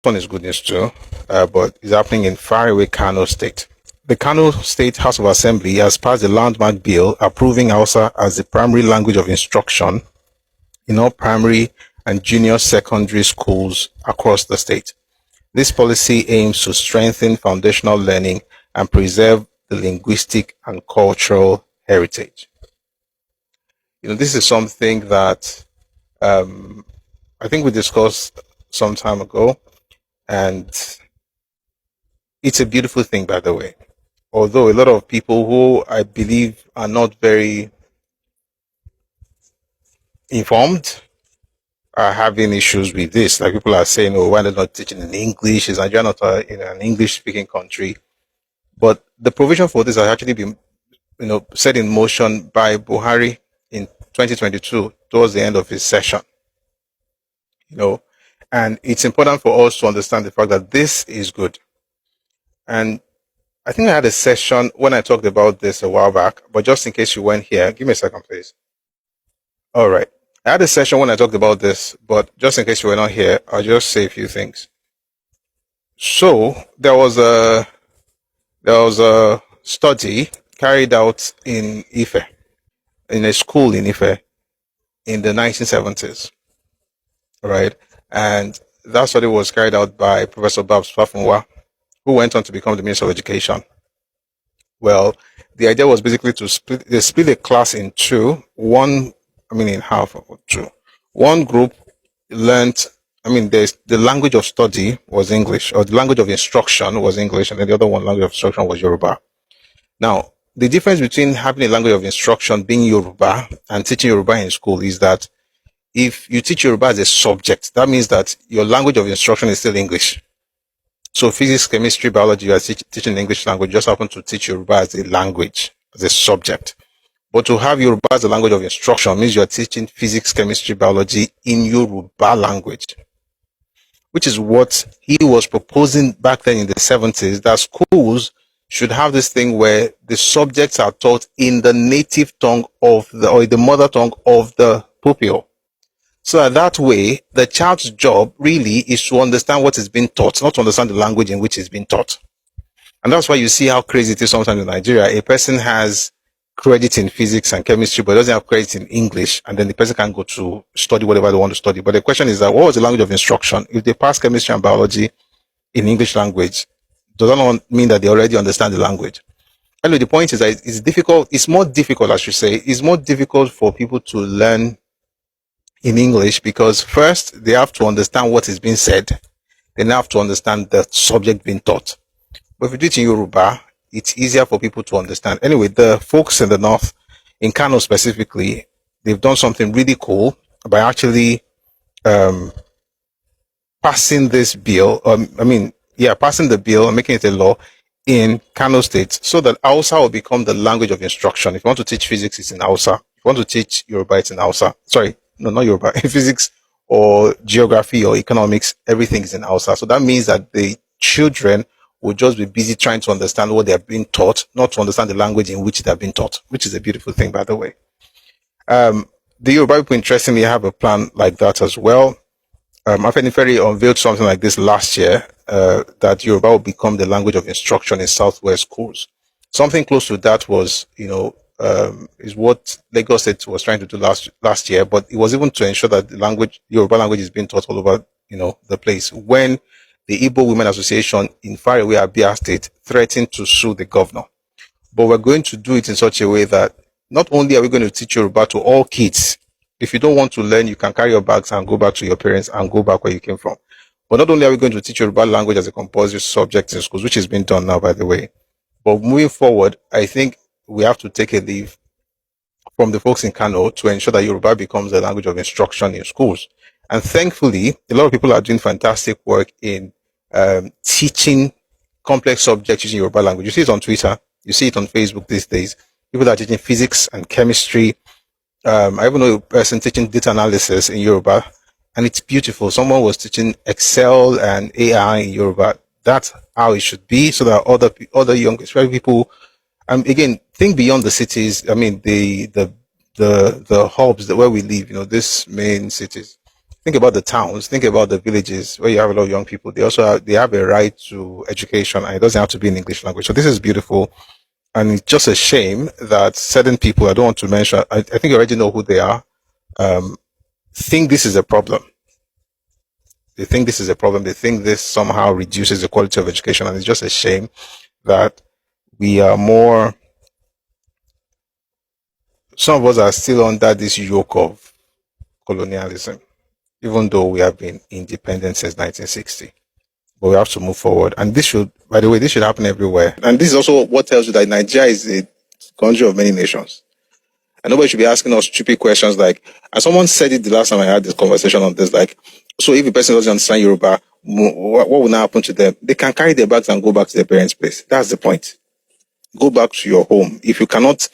one is good news too, but it's happening in faraway Kano State. The Kano State House of Assembly has passed a landmark bill approving Hausa as the primary language of instruction in all primary and junior secondary schools across the state. This policy aims to strengthen foundational learning and preserve the linguistic and cultural heritage. This is something that I think we discussed some time ago, and it's a beautiful thing, by the way. Although a lot of people who I believe are not very informed are having issues with this. Like people are saying, "Oh, why they're not teaching in English? Is Nigeria not in an English-speaking country?" But the provision for this has actually been, set in motion by Buhari in 2022 towards the end of his session. And it's important for us to understand the fact that this is good. And I think I had a session when I talked about this a while back, but just in case you weren't here, give me a second, please. All right. I had a session when I talked about this, but just in case you were not here, I'll just say a few things. So there was a study carried out in Ife, in a school in Ife, in the 1970s, right? And that study was carried out by Professor Babs Fafunwa, who went on to become the Minister of Education. Well, the idea was basically to split the class in two, in half or two. One group learned, the language of study was English, or the language of instruction was English, and then the other one, language of instruction, was Yoruba. Now, the difference between having a language of instruction being Yoruba and teaching Yoruba in school is that if you teach Yoruba as a subject, that means that your language of instruction is still English. So physics, chemistry, biology, you are teaching English language, you just happen to teach Yoruba as a language, as a subject. But to have Yoruba as a language of instruction means you are teaching physics, chemistry, biology in Yoruba language, which is what he was proposing back then in the 70s, that schools should have this thing where the subjects are taught in the native tongue or the mother tongue of the pupil. So that way, the child's job really is to understand what is being taught, not to understand the language in which it's being taught. And that's why you see how crazy it is sometimes in Nigeria. A person has credit in physics and chemistry, but doesn't have credit in English, and then the person can go to study whatever they want to study. But the question is that, what was the language of instruction? If they pass chemistry and biology in English language, does that not mean that they already understand the language? Anyway, the point is that it's difficult. It's more difficult, I should say. It's more difficult for people to learn in English because first they have to understand what is being said. Then they have to understand the subject being taught. But if you do it in Yoruba, it's easier for people to understand. Anyway, the folks in the north, in Kano specifically, they've done something really cool by actually passing this bill. Passing the bill and making it a law in Kano State so that Hausa will become the language of instruction. If you want to teach physics, it's in Hausa. If you want to teach Yoruba, it's in Hausa. Sorry, no, not Yoruba. Physics or geography or economics, everything is in Hausa. So that means that the children will just be busy trying to understand what they're being taught, not to understand the language in which they're being taught, which is a beautiful thing, by the way. The Yoruba people, interestingly, have a plan like that as well. Afenifere unveiled something like this last year, that Yoruba will become the language of instruction in Southwest schools. Something close to that was, is what Lagos State was trying to do last year, but it was even to ensure that the Yoruba language is being taught all over, the place. When the Igbo Women Association in faraway Abia State threatened to sue the governor. But we're going to do it in such a way that not only are we going to teach Yoruba to all kids, if you don't want to learn, you can carry your bags and go back to your parents and go back where you came from. But not only are we going to teach Yoruba language as a compulsory subject in schools, which is being done now, by the way, but moving forward, I think we have to take a leave from the folks in Kano to ensure that Yoruba becomes the language of instruction in schools. And thankfully, a lot of people are doing fantastic work in teaching complex subjects using Yoruba language. You see it on Twitter, you see it on Facebook these days. People are teaching physics and chemistry. I even know a person teaching data analysis in Yoruba, and it's beautiful. Someone was teaching Excel and AI in Yoruba. That's how it should be, so that other young, especially people, again, think beyond the cities. The hubs where we live, these main cities. think about the towns, think about the villages where you have a lot of young people. They have a right to education, and it doesn't have to be in English language. So this is beautiful, and it's just a shame that certain people, I don't want to mention, I think you already know who they are, um, think this is a problem. They think this is a problem. They think this somehow reduces the quality of education, and it's just a shame that we are more. Some of us are still under this yoke of colonialism, even though we have been independent since 1960. But we have to move forward, and this should, by the way, this should happen everywhere. And this is also what tells you that Nigeria is a country of many nations. And nobody should be asking us stupid questions like, and someone said it the last time I had this conversation on this, like, so if a person doesn't understand Yoruba, what will now happen to them? They can carry their bags and go back to their parents' place. That's the point. Go back to your home. If you cannot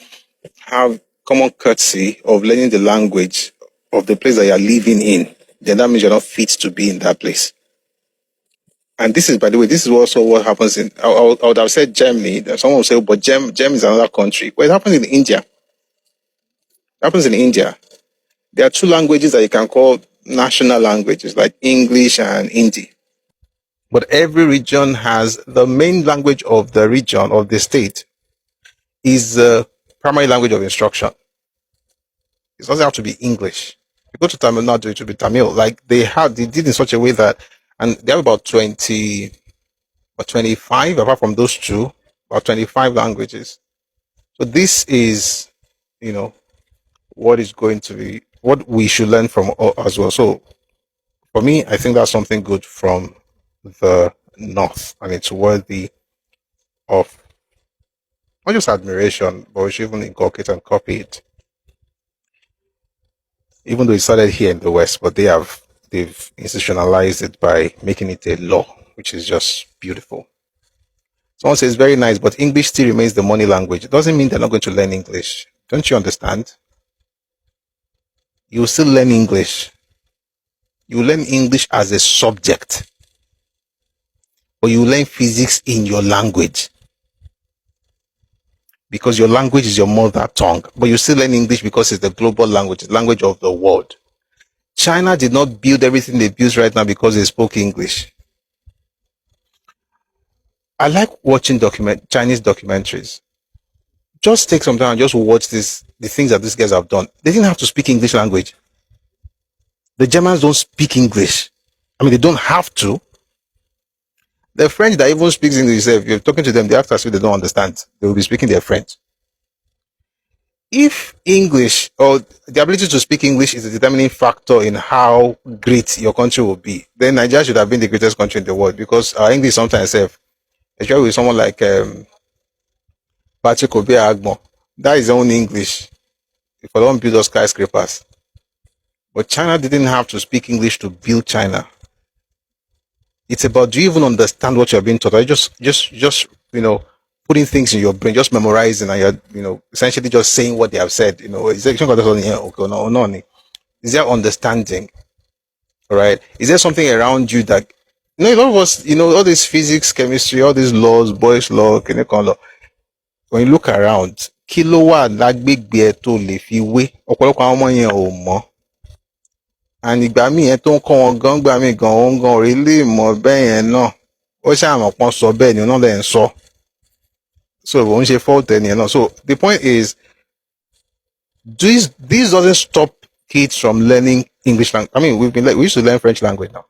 have common courtesy of learning the language of the place that you're living in, then that means you're not fit to be in that place. And this is, by the way, this is also what happens in, I would have said Germany. Someone will say, oh, but Gem is another country. Well, it happens in India. It happens in India. There are two languages that you can call national languages, like English and Hindi. But every region has the main language of the region, of the state, is the primary language of instruction. It doesn't have to be English. You go to Tamil Nadu, it will be Tamil. Like they did in such a way that, and they have about 20 or 25, apart from those two, about 25 languages. So this is, you know, what is going to be, what we should learn from as well. So for me, I think that's something good from the North, and it's worthy of not just admiration, but we should even inculcate and copy it. Even though it started here in the West, but they've institutionalized it by making it a law, which is just beautiful. Someone says very nice, but English still remains the money language. It doesn't mean they're not going to learn English. Don't you understand? You will still learn English. You learn English as a subject, but you learn physics in your language because your language is your mother tongue. But you still learn English because it's the global language, the language of the world. China did not build everything they build right now because they spoke English. I like watching Chinese documentaries. Just take some time and just watch the things that these guys have done. They didn't have to speak English language. The Germans don't speak English. I mean, they don't have to. The French that even speaks English, if you're talking to them, they act as if they don't understand. They will be speaking their French. If English or the ability to speak English is a determining factor in how great your country will be, then Nigeria should have been the greatest country in the world because our English sometimes, especially with someone like Patrick Obi Agbo, that is only English. If I don't build those skyscrapers. But China didn't have to speak English to build China. It's about, do you even understand what you're being taught? Are you just putting things in your brain, just memorizing, and you're essentially just saying what they have said. Is there understanding? All right. Is there something around you that a lot of us, all this physics, chemistry, all these laws, Boy's law, Kenekan law. When you look around, kilowatt lágbègbè ẹ tó lè fi wé ọ̀pọ̀lọpọ̀ àwọn ọmọ yẹn ò mọ̀. And ìgbà míì ẹ tó ń kọ́ wọn gan gbà míì gan òun gan orí lè mọ̀ bẹ́ẹ̀ yẹn náà. Ó ṣàmọ̀ pọ́n sọ bẹ́ẹ̀ ni ọ̀nà lẹ̀ ń sọ. So òun ṣe fault ẹni yẹn náà. So the point is, this doesn't stop kids from learning English language. I mean, we used to learn French language now.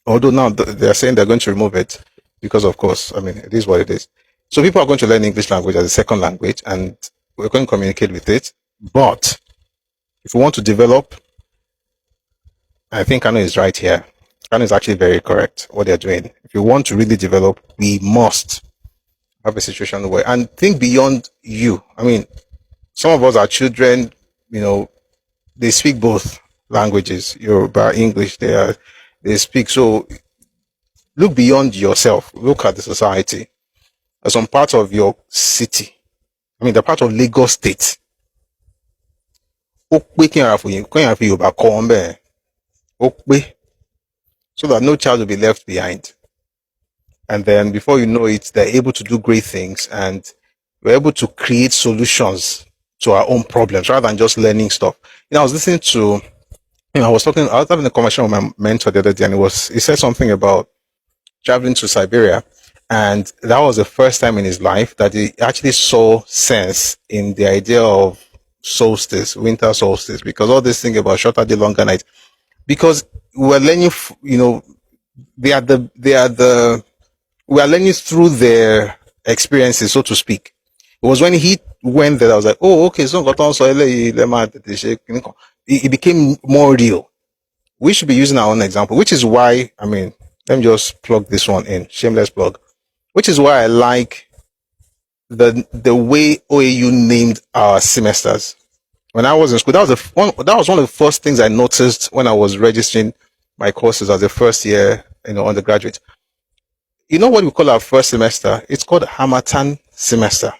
Although now they're saying they're going to remove it because, of course, I mean, it is what it is. So people are going to learn English language as a second language, and we're going to communicate with it. But if we want to develop, I think Kano is right here. Kano is actually very correct what they're doing. If you want to really develop, we must have a situation where, and think beyond you. I mean, some of us are children, they speak both languages, Yoruba, English, they speak. So look beyond yourself. Look at the society. Some part of your city, I mean, the part of Lagos State. So that no child will be left behind. And then before you know it, they're able to do great things, and we're able to create solutions to our own problems rather than just learning stuff. I was listening to I was having a conversation with my mentor the other day, and he said something about traveling to Siberia. And that was the first time in his life that he actually saw sense in the idea of solstice, winter solstice, because all this thing about shorter day, longer night, because we're learning, they are the, we are learning through their experiences, so to speak. It was when he went there, I was like, oh, okay, so it became more real. We should be using our own example, which is why, I mean, let me just plug this one in, shameless plug, which is why I like the way OAU named our semesters. When I was in school, that was one of the first things I noticed when I was registering my courses as a first year, undergraduate. You know what we call our first semester? It's called Hamatan semester.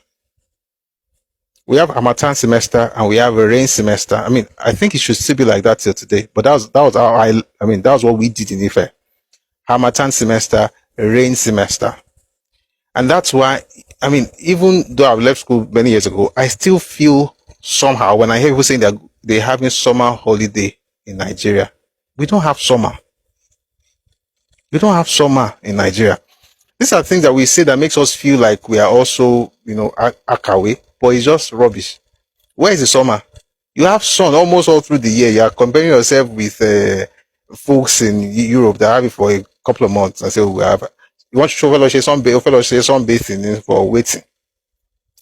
We have Hamatan semester and we have a rain semester. I mean, I think it should still be like that till today. But that was how I mean, that was what we did in Ife. Hamatan semester, rain semester. And that's why, I mean, even though I've left school many years ago, I still feel somehow when I hear people saying that they're having summer holiday in Nigeria. We don't have summer. We don't have summer in Nigeria. These are things that we say that makes us feel like we are also, Akawe, but it's just rubbish. Where is the summer? You have sun almost all through the year. You are comparing yourself with folks in Europe that have it for a couple of months and say, we have. You want to show fellowship, some bathing for waiting.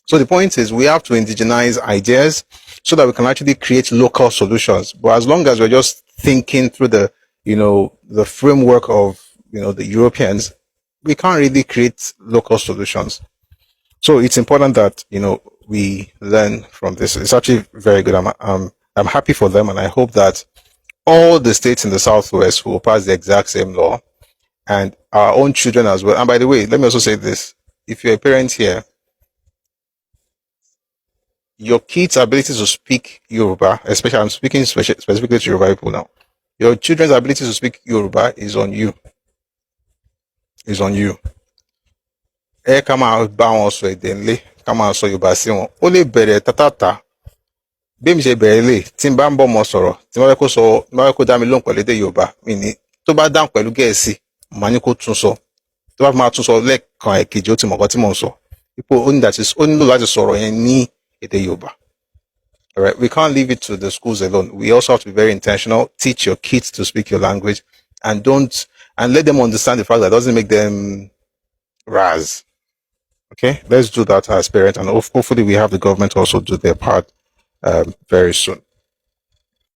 So the point is, we have to indigenize ideas so that we can actually create local solutions. But as long as we're just thinking through the framework of, the Europeans, we can't really create local solutions. So it's important that, we learn from this. It's actually very good. I'm happy for them. And I hope that all the states in the Southwest will pass the exact same law and our own children as well. And by the way, let me also say this. If you're a parent here, your kids' ability to speak Yoruba, especially I'm speaking specifically to Yoruba people now, your children's ability to speak Yoruba is on you. Is on you. Ẹ ká máa bá wọn sọ èdè ńlé, ká máa sọ Yorùbá sí wọn. Ó lè bẹ̀rẹ̀ tátàtà. Bí mi ṣe bẹ̀rẹ̀ lè, tí n bá ń bọ̀ mọ sọ̀rọ̀, tí wọ́n fẹ́ kó sọ, tí wọ́n fẹ́ kó dá mi lóhùn pẹ̀lú èdè Yorùbá, mi ní tó bá dáhùn pẹ̀lú Gẹ̀ẹ́sì, màá ní kó tún sọ. Tó bá fi máa tún sọ lẹ́ẹ̀kan ẹ̀kejì ó ti mọ̀ nǹkan tí mò ń sọ. Ipò ó nílò láti sọ̀rọ̀ yẹn ní èdè Yorùbá. All right, we can't leave it to the schools alone. We also have to be very intentional. Teach your kids to speak your language, and let them understand the fact that it doesn't make them raz. Okay, let's do that as parents, and hopefully we have the government also do their part very soon.